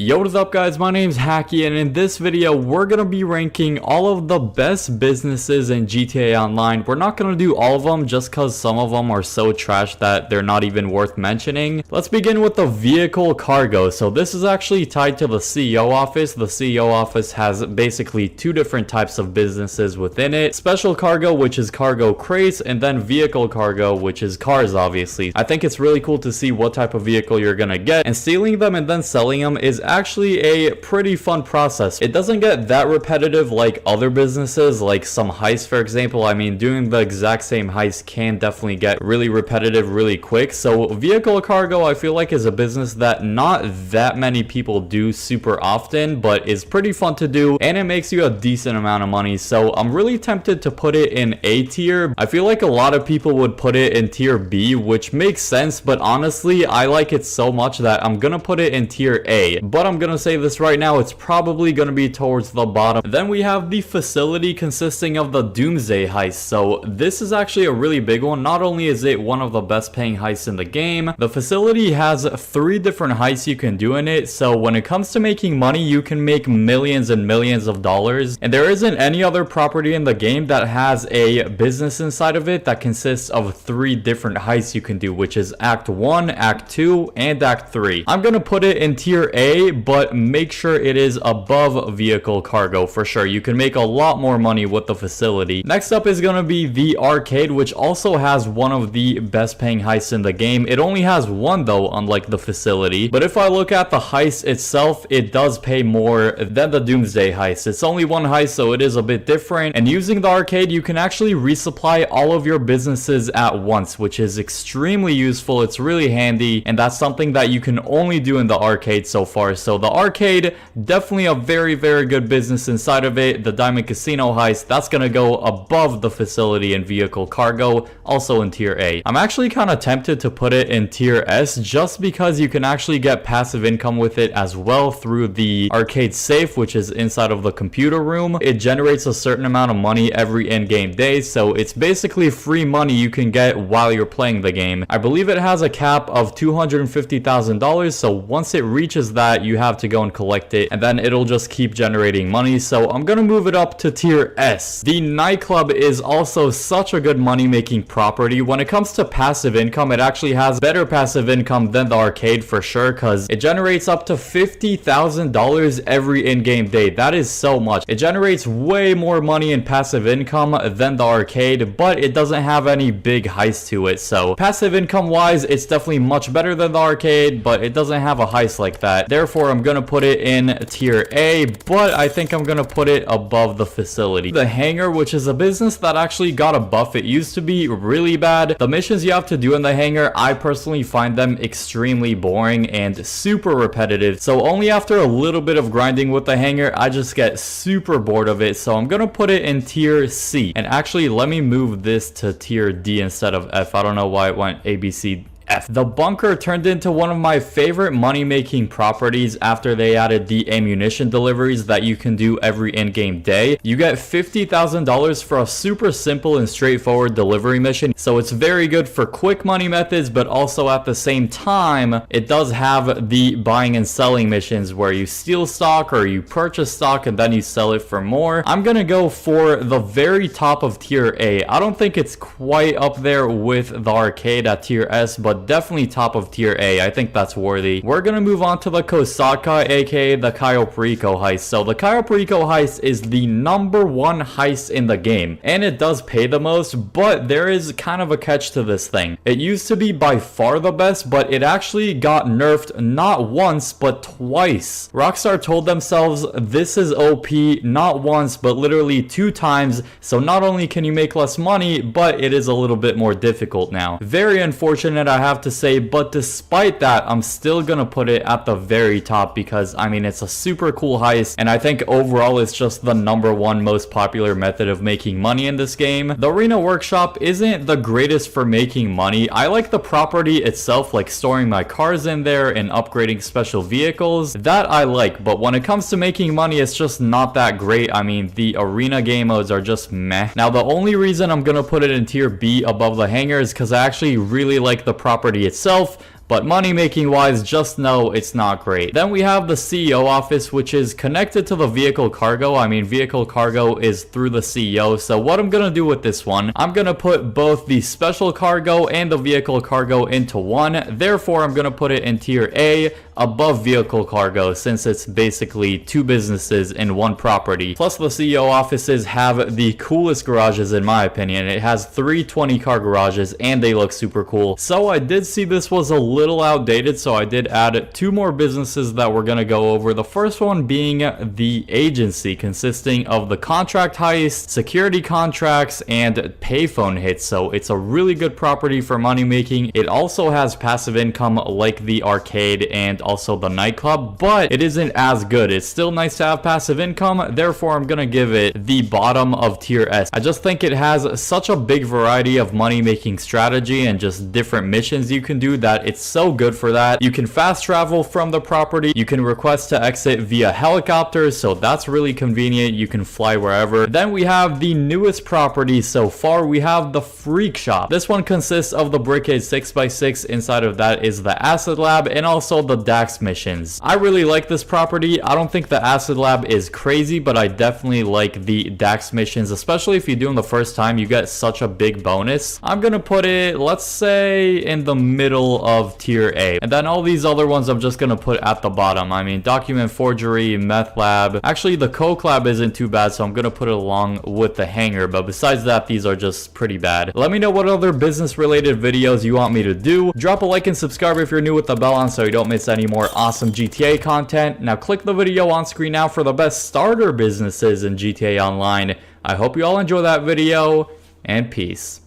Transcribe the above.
Yo, what is up guys, my name's Hakiii, and in this video we're gonna be ranking all of the best businesses in GTA Online. We're not gonna do all of them just cause some of them are so trash that they're not even worth mentioning. Let's begin with the vehicle cargo. So this is actually tied to the CEO office. The CEO office has basically two different types of businesses within it. Special cargo, which is cargo crates, and then vehicle cargo, which is cars obviously. I think it's really cool to see what type of vehicle you're gonna get, and stealing them and then selling them is actually a pretty fun process. It doesn't get that repetitive like other businesses, like some heists for example. I mean, doing the exact same heist can definitely get really repetitive really quick. So vehicle cargo I feel like is a business that not that many people do super often, but is pretty fun to do, and it makes you a decent amount of money. So I'm really tempted to put it in A tier. I feel like a lot of people would put it in tier B, which makes sense, but honestly I like it so much that I'm gonna put it in tier A. But I'm gonna say this right now, it's probably gonna be towards the bottom. Then we have the facility consisting of the Doomsday heist. So this is actually a really big one. Not only is it one of the best paying heists in the game, the facility has 3 different heists you can do in it. So when it comes to making money, you can make millions and millions of dollars, and there isn't any other property in the game that has a business inside of it that consists of 3 different heists you can do, which is Act 1, Act 2, and Act 3. I'm gonna put it in tier A, but make sure it is above vehicle cargo for sure. You can make a lot more money with the facility. Next up is gonna be the arcade, which also has one of the best paying heists in the game. It only has one though, unlike the facility, but if I look at the heist itself, it does pay more than the Doomsday heist. It's only one heist, so it is a bit different, and using the arcade you can actually resupply all of your businesses at once, which is extremely useful. It's really handy, and that's something that you can only do in the arcade so far. So the arcade, definitely a very good business inside of it. The Diamond Casino heist, that's gonna go above the facility and vehicle cargo, also in tier A. I'm actually kind of tempted to put it in tier S just because you can actually get passive income with it as well through the arcade safe, which is inside of the computer room. It generates a certain amount of money every in-game day, so it's basically free money you can get while you're playing the game. I believe it has a cap of $250,000, so once it reaches that, you have to go and collect it, and then it'll just keep generating money. So I'm gonna move it up to tier S. The Nightclub is also such a good money making property. When it comes to passive income, it actually has better passive income than the arcade for sure, because it generates up to $50,000 every in-game day. That is so much. It generates way more money in passive income than the arcade, but it doesn't have any big heist to it. So passive income wise, it's definitely much better than the arcade, but it doesn't have a heist like that. Therefore I'm gonna put it in tier A, but I think I'm gonna put it above the facility. The hangar, which is a business that actually got a buff. It used to be really bad. The missions you have to do in the hangar, I personally find them extremely boring and super repetitive. So only after a little bit of grinding with the hangar, I just get super bored of it. So I'm gonna put it in tier C. And actually, let me move this to tier D instead of F. I don't know why it went A, B, C, F. The bunker turned into one of my favorite money-making properties after they added the ammunition deliveries that you can do every in-game day. You get $50,000 for a super simple and straightforward delivery mission, so it's very good for quick money methods, but also at the same time it does have the buying and selling missions where you steal stock or you purchase stock and then you sell it for more. I'm gonna go for the very top of tier A. I don't think it's quite up there with the arcade at tier S, but definitely top of tier A. I think that's worthy. We're gonna move on to the Kosaka, aka the Kaio Pico heist. So the Kaio Pico heist is the #1 heist in the game, and it does pay the most, but there is kind of a catch to this thing. It used to be by far the best, but it actually got nerfed not once but twice. Rockstar told themselves this is OP not once but literally 2 times, so not only can you make less money, but it is a little bit more difficult now. Very unfortunate, I have to say, but despite that, I'm still gonna put it at the very top because I mean it's a super cool heist, and I think overall it's just the #1 most popular method of making money in this game. The Arena Workshop isn't the greatest for making money. I like the property itself, like storing my cars in there and upgrading special vehicles. That I like, but when it comes to making money, it's just not that great. I mean, the arena game modes are just meh. Now the only reason I'm gonna put it in tier B above the hangar is because I actually really like the property itself, but money making wise, just know it's not great. Then we have the CEO office, which is connected to the vehicle cargo. I mean, vehicle cargo is through the CEO. So what I'm gonna do with this one, I'm gonna put both the special cargo and the vehicle cargo into one. Therefore, I'm gonna put it in tier A above vehicle cargo, since it's basically two businesses in one property. Plus, the CEO offices have the coolest garages in my opinion. It has 3 20-car garages and they look super cool. So I did see this was a little outdated, so I did add 2 more businesses that we're gonna go over. The first one being the agency, consisting of the contract heist, security contracts, and payphone hits. So it's a really good property for money making. It also has passive income like the arcade and also the nightclub, but it isn't as good. It's still nice to have passive income. Therefore, I'm gonna give it the bottom of tier S. I just think it has such a big variety of money making strategy and just different missions you can do that it's so good for that. You can fast travel from the property. You can request to exit via helicopter, so that's really convenient. You can fly wherever. Then we have the newest property so far. We have the Freak Shop. This one consists of the Brickade 6x6. Inside of that is the Acid Lab and also the DAX missions. I really like this property. I don't think the Acid Lab is crazy, but I definitely like the DAX missions, especially if you do them the first time. You get such a big bonus. I'm gonna put it, let's say, in the middle of tier A. And then all these other ones I'm just gonna put at the bottom. I mean, document forgery, meth lab. Actually, the coke lab isn't too bad, so I'm gonna put it along with the hangar. But besides that, these are just pretty bad. Let me know what other business related videos you want me to do. Drop a like and subscribe if you're new with the bell on so you don't miss any more awesome GTA content. Now click the video on screen now for the best starter businesses in GTA Online. I hope you all enjoy that video, and peace.